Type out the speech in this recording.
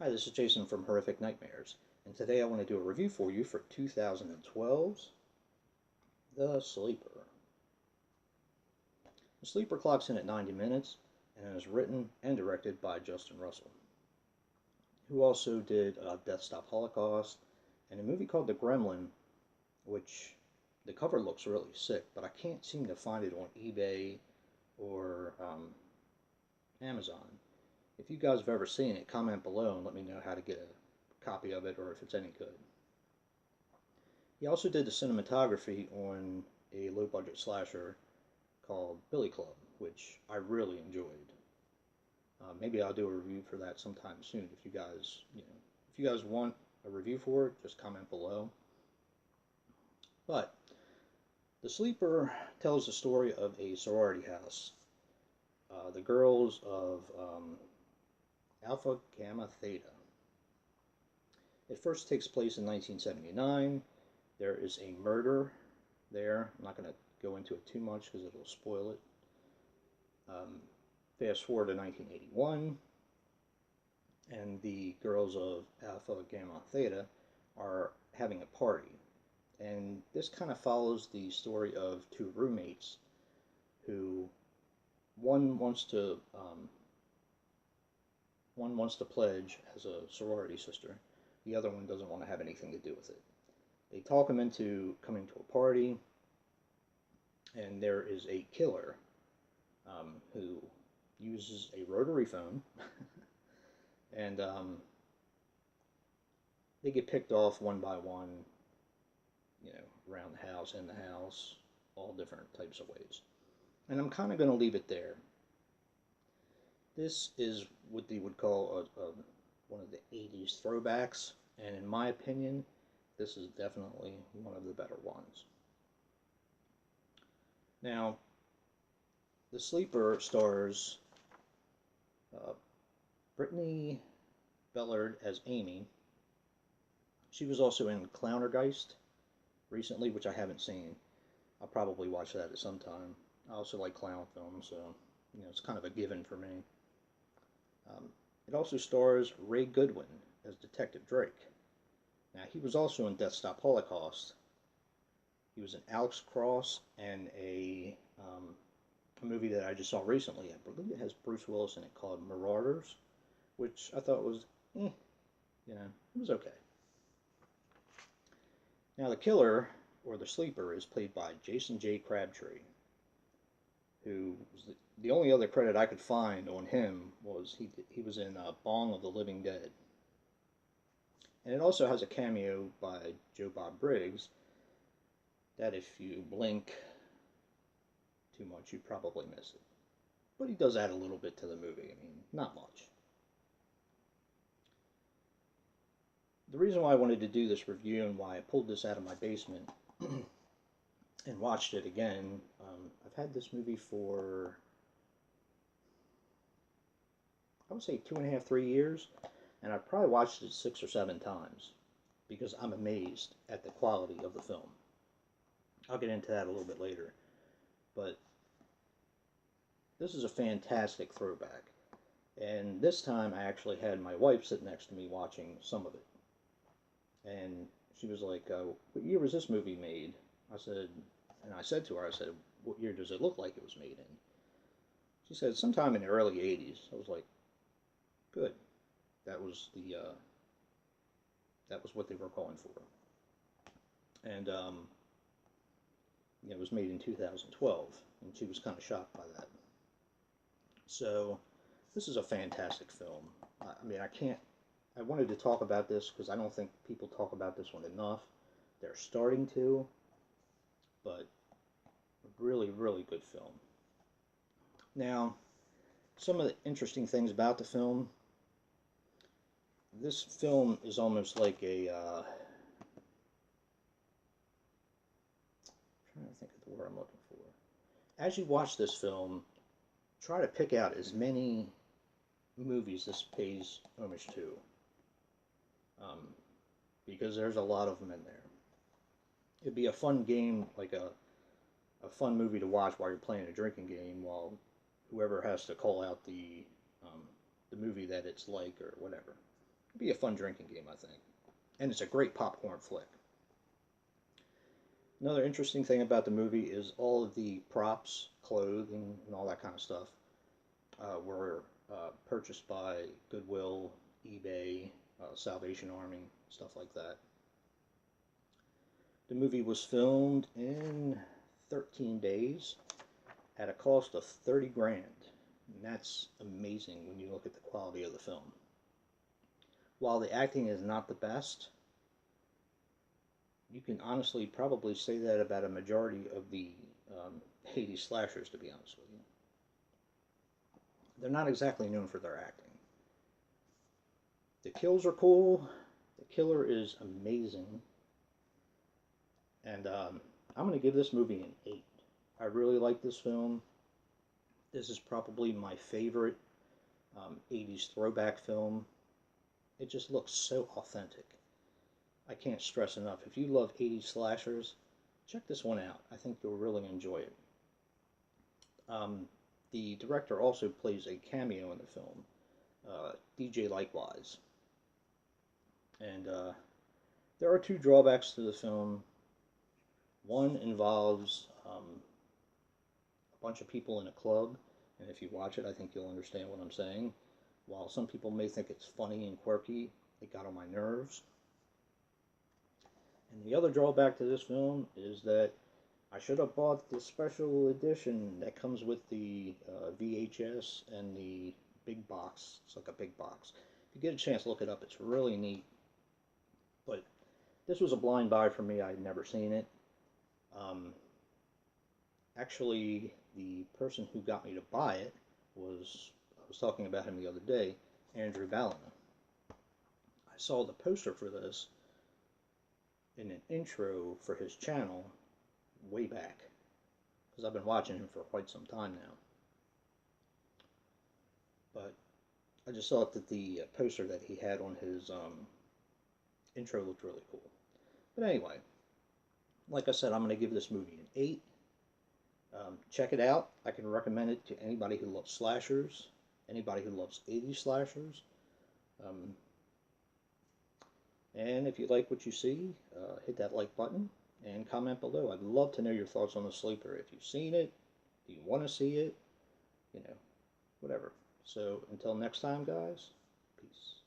Hi, this is Jason from Horrific Nightmares, and today I want to do a review for you for 2012's The Sleeper. The Sleeper clocks in at 90 minutes and is written and directed by Justin Russell, who also did Death Stop Holocaust and a movie called The Gremlin, which the cover looks really sick, but I can't seem to find it on eBay or Amazon. If you guys have ever seen it, comment below and let me know how to get a copy of it or if it's any good. He also did the cinematography on a low-budget slasher called Billy Club, which I really enjoyed. Maybe I'll do a review for that sometime soon. If you guys want a review for it, just comment below. But The Sleeper tells the story of a sorority house. The girls of Alpha, Gamma, Theta. It first takes place in 1979. There is a murder there. I'm not going to go into it too much because it'll spoil it. Fast forward to 1981, and the girls of Alpha, Gamma, Theta are having a party. And this kind of follows the story of two roommates who one wants to pledge as a sorority sister. The other one doesn't want to have anything to do with it. They talk him into coming to a party, and there is a killer who uses a rotary phone, and they get picked off one by one, around the house, in the house, all different types of ways. And I'm kind of going to leave it there. This is what they would call one of the 80s throwbacks, and in my opinion, this is definitely one of the better ones. Now, The Sleeper stars Brittany Bellard as Amy. She was also in Clownergeist recently, which I haven't seen. I'll probably watch that at some time. I also like clown films, so it's kind of a given for me. It also stars Ray Goodwin as Detective Drake. Now, he was also in Death Stop Holocaust. He was in Alex Cross and a movie that I just saw recently. I believe it has Bruce Willis in it called Marauders, which I thought was, it was okay. Now, the killer, or the sleeper, is played by Jason J. Crabtree, who was the only other credit I could find on him was he was in Bong of the Living Dead. And it also has a cameo by Joe Bob Briggs that if you blink too much, you'd probably miss it. But he does add a little bit to the movie. I mean, not much. The reason why I wanted to do this review and why I pulled this out of my basement and watched it again, I've had this movie for, I would say 2.5, 3 years, and I've probably watched it 6 or 7 times because I'm amazed at the quality of the film. I'll get into that a little bit later, but this is a fantastic throwback, and this time I actually had my wife sit next to me watching some of it, and she was like, what year was this movie made? I said to her, what year does it look like it was made in? She said, sometime in the early 80s. I was like, good. That was what they were calling for. And, it was made in 2012, and she was kind of shocked by that. So, this is a fantastic film. I mean, I wanted to talk about this because I don't think people talk about this one enough. They're starting to, but really, really good film. Now, some of the interesting things about the film. This film is almost like a, I'm trying to think of the word I'm looking for. As you watch this film, try to pick out as many movies this pays homage to. Because there's a lot of them in there. It'd be a fun game, like a fun movie to watch while you're playing a drinking game, while whoever has to call out the movie that it's like or whatever. It'd be a fun drinking game, I think. And it's a great popcorn flick. Another interesting thing about the movie is all of the props, clothing, and all that kind of stuff were purchased by Goodwill, eBay, Salvation Army, stuff like that. The movie was filmed in 13 days at a cost of 30 grand. And that's amazing when you look at the quality of the film. While the acting is not the best, you can honestly probably say that about a majority of the 80s slashers, to be honest with you. They're not exactly known for their acting. The kills are cool. The killer is amazing. And I'm going to give this movie an 8. I really like this film. This is probably my favorite 80s throwback film. It just looks so authentic. I can't stress enough. If you love 80s slashers, check this one out. I think you'll really enjoy it. The director also plays a cameo in the film, DJ Likewise. And there are 2 drawbacks to the film. One involves a bunch of people in a club, and if you watch it, I think you'll understand what I'm saying. While some people may think it's funny and quirky, it got on my nerves. And the other drawback to this film is that I should have bought the special edition that comes with the VHS and the big box. It's like a big box. If you get a chance, look it up. It's really neat. But this was a blind buy for me. I'd never seen it. Actually, the person who got me to buy it I was talking about him the other day, Andrew Ballina. I saw the poster for this in an intro for his channel way back, because I've been watching him for quite some time now. But I just thought that the poster that he had on his intro looked really cool. But anyway, like I said, I'm going to give this movie an 8. Check it out. I can recommend it to anybody who loves slashers, anybody who loves 80s slashers. And if you like what you see, hit that like button and comment below. I'd love to know your thoughts on the sleeper. If you've seen it, do you want to see it, whatever. So until next time, guys, peace.